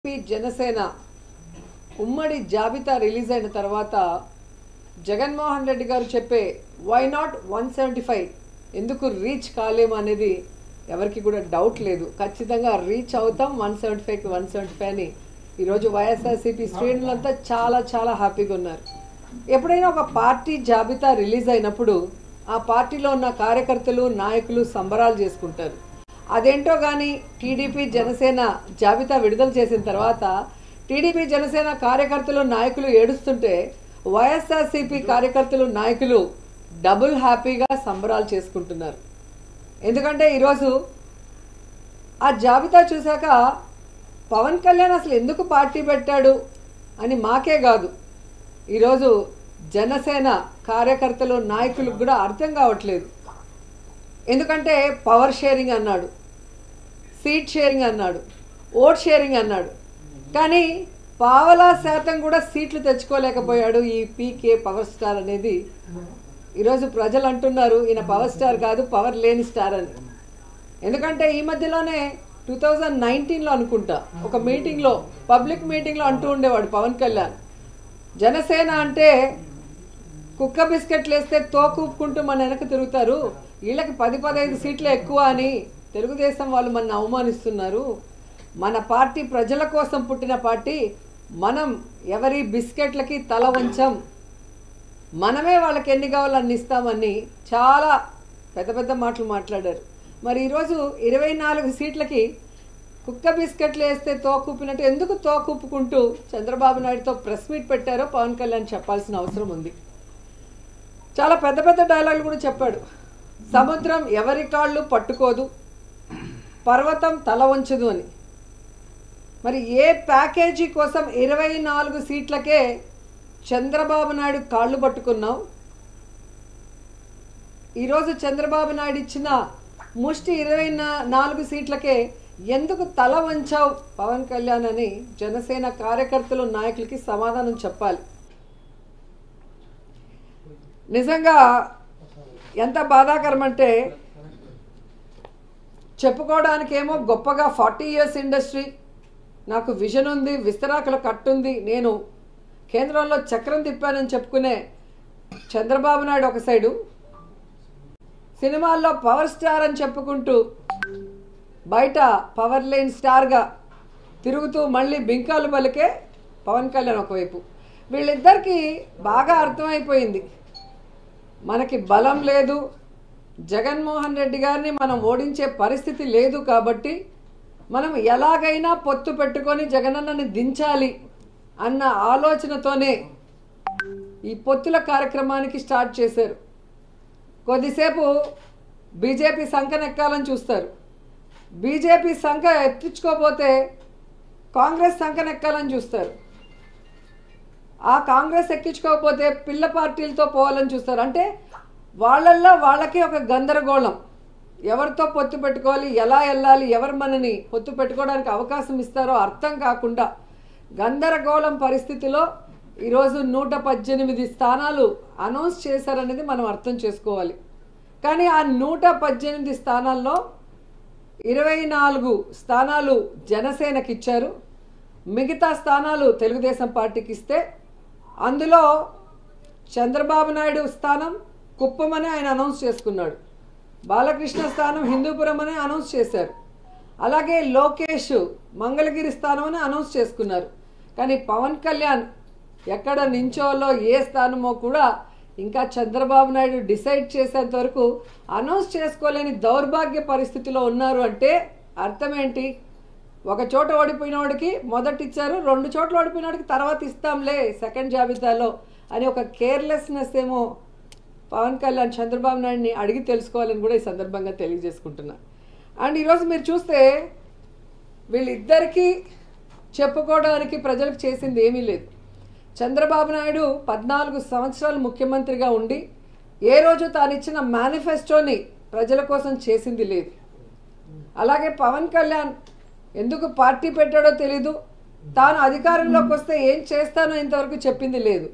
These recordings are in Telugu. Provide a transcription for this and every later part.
జనసేన ఉమ్మడి జాబితా రిలీజ్ అయిన తర్వాత జగన్మోహన్ రెడ్డి గారు చెప్పే వై నాట్ 175 ఎందుకు రీచ్ కాలేము అనేది ఎవరికి కూడా డౌట్ లేదు. ఖచ్చితంగా రీచ్ అవుతాం 175కి 175 అని ఈరోజు వైఎస్ఆర్సీపీ శ్రేణులంతా చాలా చాలా హ్యాపీగా ఉన్నారు. ఎప్పుడైనా ఒక పార్టీ జాబితా రిలీజ్ అయినప్పుడు ఆ పార్టీలో ఉన్న కార్యకర్తలు నాయకులు సంబరాలు చేసుకుంటారు. అదేంటో కానీ టీడీపీ జనసేన జాబితా విడుదల చేసిన తర్వాత టీడీపీ జనసేన కార్యకర్తలు నాయకులు ఏడుస్తుంటే వైఎస్ఆర్సీపీ కార్యకర్తలు నాయకులు డబుల్ హ్యాపీగా సంబరాలు చేసుకుంటున్నారు. ఎందుకంటే ఈరోజు ఆ జాబితా చూశాక పవన్ కళ్యాణ్ అసలు ఎందుకు పార్టీ పెట్టాడు అని మాకే కాదు, ఈరోజు జనసేన కార్యకర్తలు నాయకులకు కూడా అర్థం కావట్లేదు. ఎందుకంటే పవర్ షేరింగ్ అన్నాడు, సీట్ షేరింగ్ అన్నాడు, ఓట్ షేరింగ్ అన్నాడు, కానీ పావలా శాతం కూడా సీట్లు తెచ్చుకోలేకపోయాడు ఈ పీకే పవర్ స్టార్ అనేది. ఈరోజు ప్రజలు అంటున్నారు ఈయన పవర్ స్టార్ కాదు, పవర్ లేని స్టార్ అని. ఎందుకంటే ఈ మధ్యలోనే 2019లో అనుకుంటా ఒక మీటింగ్లో, పబ్లిక్ మీటింగ్లో అంటూ ఉండేవాడు పవన్ కళ్యాణ్, జనసేన అంటే కుక్క బిస్కెట్లు వేస్తే తోకూపుకుంటూ మన వెనక తిరుగుతారు, వీళ్ళకి 10-15 సీట్లు ఎక్కువ అని తెలుగుదేశం వాళ్ళు మన అవమానిస్తున్నారు, మన పార్టీ ప్రజల కోసం పుట్టిన పార్టీ, మనం ఎవరి బిస్కెట్లకి తల వంచం, మనమే వాళ్ళకి ఎన్ని కావాలో అన్ని ఇస్తామని చాలా పెద్ద పెద్ద మాటలు మాట్లాడారు. మరి ఈరోజు 24 సీట్లకి కుక్క బిస్కెట్లు వేస్తే తోకూపినట్టు ఎందుకు తోకూపుకుంటూ చంద్రబాబు నాయుడుతో ప్రెస్ మీట్ పెట్టారో పవన్ కళ్యాణ్ చెప్పాల్సిన అవసరం ఉంది. చాలా పెద్ద పెద్ద డైలాగులు కూడా చెప్పాడు. సముద్రం ఎవరి కాళ్ళు పట్టుకోదు, పర్వతం తల వంచదు అని. మరి ఏ ప్యాకేజీ కోసం 24 సీట్లకే చంద్రబాబు నాయుడు కాళ్ళు పట్టుకున్నావు? ఈరోజు చంద్రబాబు నాయుడు ఇచ్చిన ముష్టి 24 సీట్లకే ఎందుకు తల వంచావు పవన్ కళ్యాణ్ అని జనసేన కార్యకర్తలు నాయకులకి సమాధానం చెప్పాలి. నిజంగా ఎంత బాధాకరం అంటే, చెప్పుకోవడానికేమో గొప్పగా 40 years ఇండస్ట్రీ, నాకు విజన్ ఉంది, విస్తరాకుల కట్టుంది, నేను కేంద్రంలో చక్రం తిప్పానని చెప్పుకునే చంద్రబాబు నాయుడు ఒక సైడు, సినిమాల్లో పవర్ స్టార్ అని చెప్పుకుంటూ బయట పవర్ లేని స్టార్గా తిరుగుతూ మళ్ళీ బింకాలు పలికే పవన్ కళ్యాణ్ ఒకవైపు. వీళ్ళిద్దరికీ బాగా అర్థమైపోయింది, మనకి బలం లేదు, జగన్మోహన్ రెడ్డి గారిని మనం ఓడించే పరిస్థితి లేదు, కాబట్టి మనం ఎలాగైనా పొత్తు పెట్టుకొని జగనన్నని దించాలి అన్న ఆలోచనతోనే ఈ పొత్తుల కార్యక్రమానికి స్టార్ట్ చేశారు. కొద్దిసేపు బీజేపీ సంకనెక్కాలని చూస్తారు, బీజేపీ సంఖ ఎత్తించుకోపోతే కాంగ్రెస్ సంకనెక్కాలని చూస్తారు, ఆ కాంగ్రెస్ ఎక్కించుకోకపోతే పిల్ల పార్టీలతో పోవాలని చూస్తారు. అంటే వాళ్ళల్లో వాళ్ళకి ఒక గందరగోళం, ఎవరితో పొత్తు పెట్టుకోవాలి, ఎలా వెళ్ళాలి, ఎవరు మనని పొత్తు పెట్టుకోవడానికి అవకాశం ఇస్తారో అర్థం కాకుండా గందరగోళం పరిస్థితిలో ఈరోజు 118 స్థానాలు అనౌన్స్ చేశారనేది మనం అర్థం చేసుకోవాలి. కానీ ఆ 118 స్థానాల్లో 24 స్థానాలు జనసేనకి ఇచ్చారు, మిగతా స్థానాలు తెలుగుదేశం పార్టీకి ఇస్తే అందులో చంద్రబాబు నాయుడు స్థానం కుప్పం అని ఆయన అనౌన్స్ చేసుకున్నాడు, బాలకృష్ణ స్థానం హిందూపురం అని అనౌన్స్ చేశారు, అలాగే లోకేష్ మంగళగిరి స్థానం అని అనౌన్స్ చేసుకున్నారు. కానీ పవన్ కళ్యాణ్ ఎక్కడ నించోలో ఏ స్థానమో కూడా ఇంకా చంద్రబాబు నాయుడు డిసైడ్ చేసేంత వరకు అనౌన్స్ చేసుకోలేని దౌర్భాగ్య పరిస్థితిలో ఉన్నారు. అంటే అర్థం ఏంటి? ఒక చోట ఓడిపోయిన వాడికి మొదటి ఇచ్చారు, 2 చోట్ల ఓడిపోయిన వాడికి తర్వాత ఇస్తాంలే సెకండ్ జాబితాలో అని ఒక కేర్లెస్నెస్ ఏమో పవన్ కళ్యాణ్ చంద్రబాబు నాయుడిని అడిగి తెలుసుకోవాలని కూడా ఈ సందర్భంగా తెలియజేసుకుంటున్నా. అండ్ ఈరోజు మీరు చూస్తే వీళ్ళిద్దరికీ చెప్పుకోవడానికి ప్రజలకు చేసింది ఏమీ లేదు. చంద్రబాబు నాయుడు 14 సంవత్సరాలు ముఖ్యమంత్రిగా ఉండి ఏ రోజు తాను ఇచ్చిన మేనిఫెస్టోని ప్రజల కోసం చేసింది లేదు. అలాగే పవన్ కళ్యాణ్ ఎందుకు పార్టీ పెట్టాడో తెలీదు, తాను అధికారంలోకి వస్తే ఏం చేస్తానో ఇంతవరకు చెప్పింది లేదు.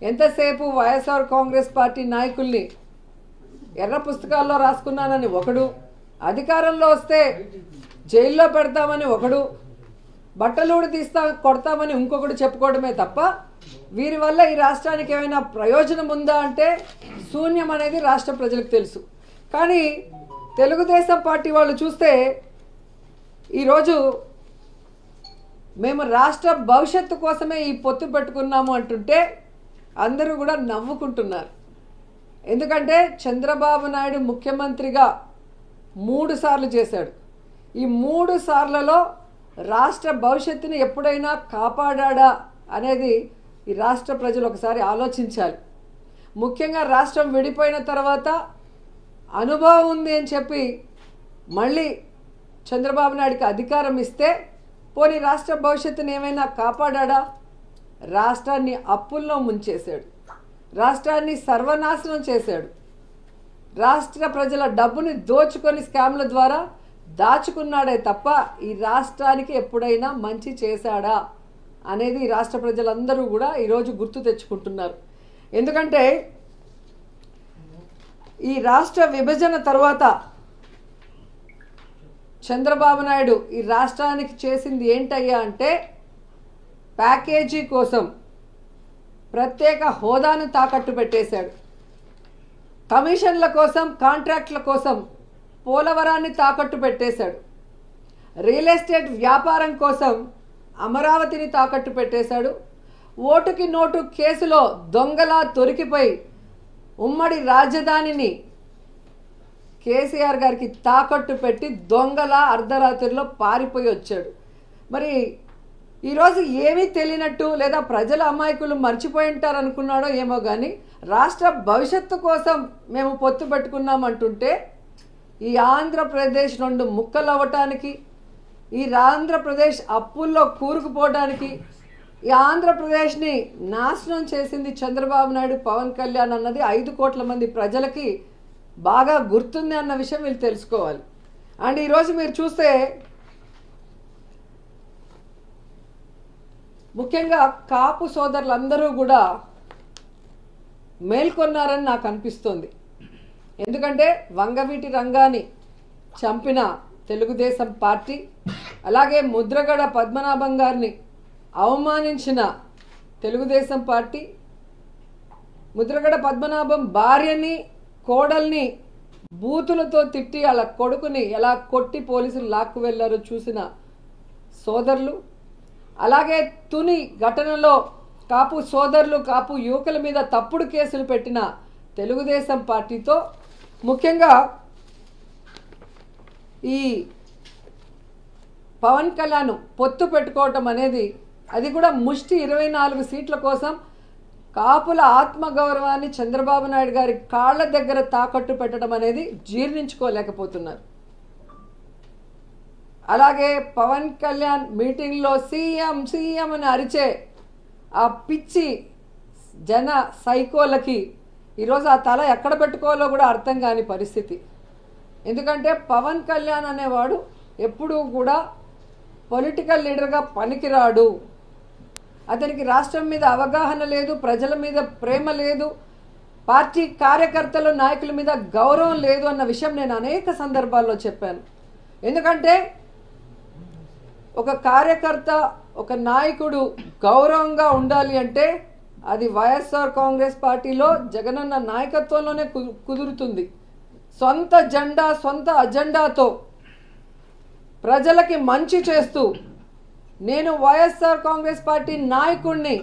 ఎంతసేపు వైఎస్ఆర్ కాంగ్రెస్ పార్టీ నాయకుల్ని ఎర్ర పుస్తకాల్లో రాసుకున్నానని ఒకడు, అధికారంలో వస్తే జైల్లో పెడతామని ఒకడు, బట్టలూడు తీస్తా కొడతామని ఇంకొకటి చెప్పుకోవడమే తప్ప వీరి వల్ల ఈ రాష్ట్రానికి ఏమైనా ప్రయోజనం ఉందా అంటే శూన్యం అనేది రాష్ట్ర ప్రజలకు తెలుసు. కానీ తెలుగుదేశం పార్టీ వాళ్ళు చూస్తే ఈరోజు మేము రాష్ట్ర భవిష్యత్తు కోసమే ఈ పొత్తు పెట్టుకున్నాము అంటుంటే అందరూ కూడా నవ్వుకుంటున్నారు. ఎందుకంటే చంద్రబాబు నాయుడు ముఖ్యమంత్రిగా 3 సార్లు చేశాడు. ఈ 3 సార్లలో రాష్ట్ర భవిష్యత్తుని ఎప్పుడైనా కాపాడా అనేది ఈ రాష్ట్ర ప్రజలు ఒకసారి ఆలోచించాలి. ముఖ్యంగా రాష్ట్రం విడిపోయిన తర్వాత అనుభవం ఉంది అని చెప్పి మళ్ళీ చంద్రబాబు నాయుడికి అధికారం ఇస్తే పోనీ రాష్ట్ర భవిష్యత్తుని ఏమైనా కాపాడా? రాష్ట్రాన్ని అప్పుల్లో ముంచేశాడు, రాష్ట్రాన్ని సర్వనాశనం చేశాడు, రాష్ట్ర ప్రజల డబ్బుని దోచుకొని స్కామ్ల ద్వారా దాచుకున్నాడే తప్ప ఈ రాష్ట్రానికి ఎప్పుడైనా మంచి చేశాడా అనేది రాష్ట్ర ప్రజలందరూ కూడా ఈరోజు గుర్తు తెచ్చుకుంటున్నారు. ఎందుకంటే ఈ రాష్ట్ర విభజన తర్వాత చంద్రబాబు నాయుడు ఈ రాష్ట్రానికి చేసింది ఏంటయ్యా అంటే ప్యాకేజీ కోసం ప్రత్యేక హోదాను తాకట్టు పెట్టేశాడు, కమిషన్ల కోసం కాంట్రాక్ట్ల కోసం పోలవరాన్ని తాకట్టు పెట్టేశాడు, రియల్ ఎస్టేట్ వ్యాపారం కోసం అమరావతిని తాకట్టు పెట్టేశాడు, ఓటుకి నోటు కేసులో దొంగలా దొరికిపోయి ఉమ్మడి రాజధానిని కేసీఆర్ గారికి తాకట్టు పెట్టి దొంగలా అర్ధరాత్రిలో పారిపోయి వచ్చాడు. మరి ఈరోజు ఏమీ తెలియనట్టు లేదా ప్రజల అమాయకులు మర్చిపోయి ఉంటారు అనుకున్నాడో ఏమో కానీ రాష్ట్ర భవిష్యత్తు కోసం మేము పొత్తు పెట్టుకున్నామంటుంటే ఈ ఆంధ్రప్రదేశ్ 2 ముక్కలు అవ్వటానికి, ఈ ఆంధ్రప్రదేశ్ అప్పుల్లో కూరుకుపోవడానికి, ఈ ఆంధ్రప్రదేశ్ని నాశనం చేసింది చంద్రబాబు నాయుడు, పవన్ కళ్యాణ్ అన్నది 5 కోట్ల మంది ప్రజలకి బాగా గుర్తుంది అన్న విషయం వీళ్ళు తెలుసుకోవాలి. అండ్ ఈరోజు మీరు చూస్తే ముఖ్యంగా కాపు సోదరులందరూ కూడా మేల్కొన్నారని నాకు అనిపిస్తుంది. ఎందుకంటే వంగవీటి రంగాన్ని చంపిన తెలుగుదేశం పార్టీ, అలాగే ముద్రగడ పద్మనాభం గారిని అవమానించిన తెలుగుదేశం పార్టీ, ముద్రగడ పద్మనాభం భార్యని కోడల్ని బూతులతో తిట్టి అలా కొడుకుని ఎలా కొట్టి పోలీసులు లాక్కు వెళ్ళారో చూసిన సోదరులు, అలాగే తుని ఘటనలో కాపు సోదరులు కాపు యువకుల మీద తప్పుడు కేసులు పెట్టిన తెలుగుదేశం పార్టీతో ముఖ్యంగా ఈ పవన్ కళ్యాణ్ పొత్తు పెట్టుకోవటం అనేది అది కూడా ముష్టి 24 సీట్ల కోసం కాపుల ఆత్మగౌరవాన్ని చంద్రబాబు నాయుడు గారి కాళ్ళ దగ్గర తాకట్టు పెట్టడం అనేది జీర్ణించుకోలేకపోతున్నారు. అలాగే పవన్ కళ్యాణ్ మీటింగ్లో సీఎం సీఎం అని అరిచే ఆ పిచ్చి జన సైకోలకి ఈరోజు ఆ తల ఎక్కడ పెట్టుకోవాలో కూడా అర్థం కాని పరిస్థితి. ఎందుకంటే పవన్ కళ్యాణ్ అనేవాడు ఎప్పుడూ కూడా పొలిటికల్ లీడర్గా పనికిరాడు, అతనికి రాష్ట్రం మీద అవగాహన లేదు, ప్రజల మీద ప్రేమ లేదు, పార్టీ కార్యకర్తలు నాయకుల మీద గౌరవం లేదు అన్న విషయం నేను అనేక సందర్భాల్లో చెప్పాను. ఎందుకంటే ఒక కార్యకర్త ఒక నాయకుడు గౌరవంగా ఉండాలి అంటే అది వైఎస్ఆర్ కాంగ్రెస్ పార్టీలో జగనన్న నాయకత్వంలోనే కుదురుతుంది. సొంత జెండా సొంత అజెండాతో ప్రజలకి మంచి చేస్తూ నేను వైఎస్ఆర్ కాంగ్రెస్ పార్టీ నాయకుడిని